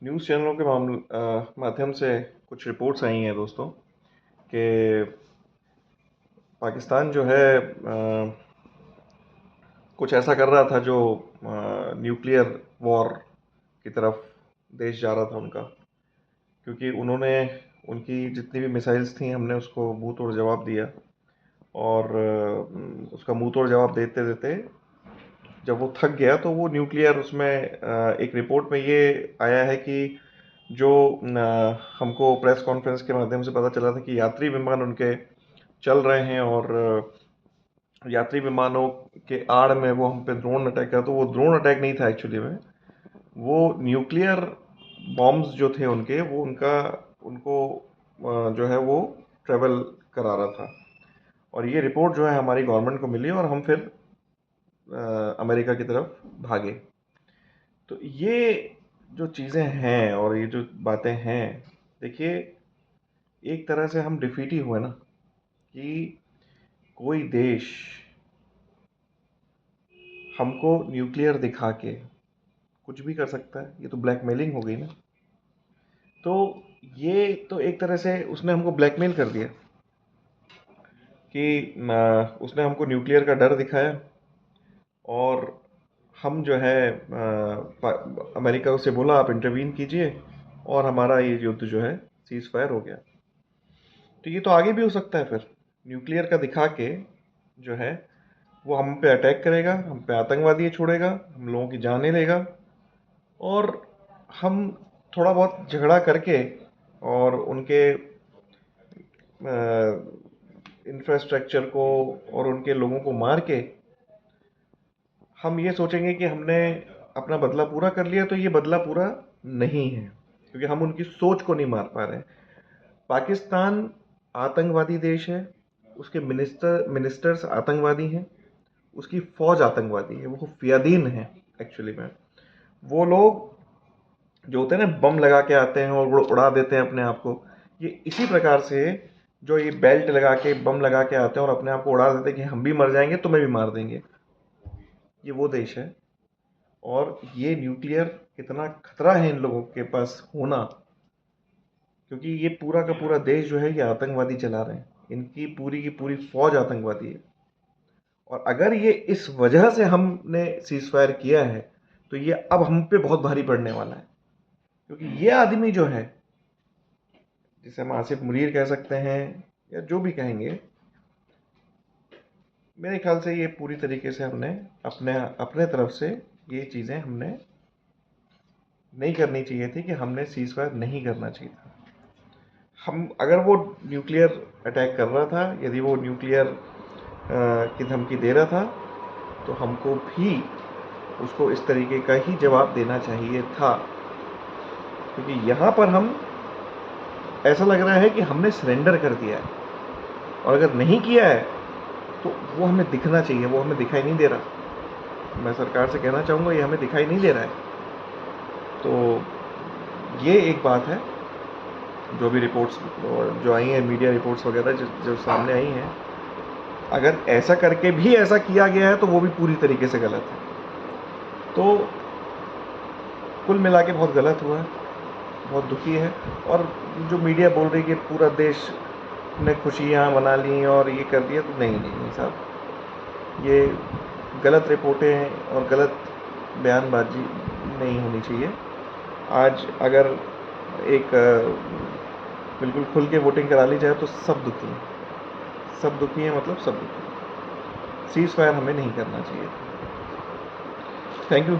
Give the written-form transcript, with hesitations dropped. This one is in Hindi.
न्यूज़ चैनलों के माध्यम से कुछ रिपोर्ट्स आई हैं दोस्तों कि पाकिस्तान जो है कुछ ऐसा कर रहा था जो न्यूक्लियर वॉर की तरफ देश जा रहा था उनका, क्योंकि उन्होंने उनकी जितनी भी मिसाइल्स थी हमने उसको मुंह तोड़ जवाब दिया। और उसका मुंह तोड़ जवाब देते देते जब वो थक गया तो वो न्यूक्लियर उसमें एक रिपोर्ट में ये आया है कि जो हमको प्रेस कॉन्फ्रेंस के माध्यम से पता चला था कि यात्री विमान उनके चल रहे हैं और यात्री विमानों के आड़ में वो हम पे ड्रोन अटैक कर, तो वो ड्रोन अटैक नहीं था एक्चुअली में, वो न्यूक्लियर बॉम्ब्स जो थे उनके वो उनका उनको जो है वो ट्रेवल करा रहा था। और ये रिपोर्ट जो है हमारी गवर्नमेंट को मिली और हम फिर अमेरिका की तरफ भागे। तो ये जो चीज़ें हैं और ये जो बातें हैं, देखिए एक तरह से हम डिफीट ही हुए ना, कि कोई देश हमको न्यूक्लियर दिखा के कुछ भी कर सकता है, ये तो ब्लैकमेलिंग हो गई ना। तो ये तो एक तरह से उसने हमको ब्लैकमेल कर दिया कि उसने हमको न्यूक्लियर का डर दिखाया और हम जो है अमेरिका से बोला आप इंटरवीन कीजिए और हमारा ये युद्ध जो है सीज फायर हो गया। तो ये तो आगे भी हो सकता है, फिर न्यूक्लियर का दिखा के जो है वो हम पे अटैक करेगा, हम पे आतंकवादी छोड़ेगा, हम लोगों की जानें लेगा और हम थोड़ा बहुत झगड़ा करके और उनके इंफ्रास्ट्रक्चर को और उनके लोगों को मार के हम ये सोचेंगे कि हमने अपना बदला पूरा कर लिया। तो ये बदला पूरा नहीं है, क्योंकि हम उनकी सोच को नहीं मार पा रहे हैं। पाकिस्तान आतंकवादी देश है, उसके मिनिस्टर्स आतंकवादी हैं, उसकी फौज आतंकवादी है, वो खुफियादीन है एक्चुअली में। वो लोग जो होते हैं ना, बम लगा के आते हैं और उड़ा देते हैं अपने आप को, ये इसी प्रकार से जो ये बेल्ट लगा के बम लगा के आते हैं और अपने आप को उड़ा देते हैं कि हम भी मर जाएंगे, तुम्हें भी मार देंगे, ये वो देश है। और ये न्यूक्लियर कितना खतरा है इन लोगों के पास होना, क्योंकि ये पूरा का पूरा देश जो है ये आतंकवादी चला रहे हैं, इनकी पूरी की पूरी फौज आतंकवादी है। और अगर ये इस वजह से हमने सीज फायर किया है तो ये अब हम पे बहुत भारी पड़ने वाला है, क्योंकि ये आदमी जो है, जिसे हम आसिफ मुनीर कह सकते हैं या जो भी कहेंगे, मेरे ख्याल से ये पूरी तरीके से हमने अपने अपने तरफ से ये चीज़ें हमने नहीं करनी चाहिए थी, कि हमने सीज फायर नहीं करना चाहिए था। हम अगर वो न्यूक्लियर अटैक कर रहा था, यदि वो न्यूक्लियर की धमकी दे रहा था, तो हमको भी उसको इस तरीके का ही जवाब देना चाहिए था। क्योंकि यहाँ पर हम ऐसा लग रहा है कि हमने सरेंडर कर दिया है, और अगर नहीं किया है तो वो हमें दिखना चाहिए, वो हमें दिखाई नहीं दे रहा। मैं सरकार से कहना चाहूँगा, ये हमें दिखाई नहीं दे रहा है। तो ये एक बात है, जो भी रिपोर्ट्स जो आई हैं, मीडिया रिपोर्ट्स वगैरह जो सामने आई हैं, अगर ऐसा करके भी ऐसा किया गया है तो वो भी पूरी तरीके से गलत है। तो कुल मिला के बहुत गलत हुआ है, बहुत दुखी है। और जो मीडिया बोल रही है कि पूरा देश ने खुशियाँ मना ली और ये कर दिया, तो नहीं नहीं नहीं साहब, ये गलत रिपोर्टें हैं और गलत बयानबाजी नहीं होनी चाहिए। आज अगर एक बिल्कुल खुल के वोटिंग करा ली जाए तो सब दुखी हैं, सब दुखी हैं, मतलब सब दुखी हैं। सीज फायर हमें नहीं करना चाहिए। Thank you.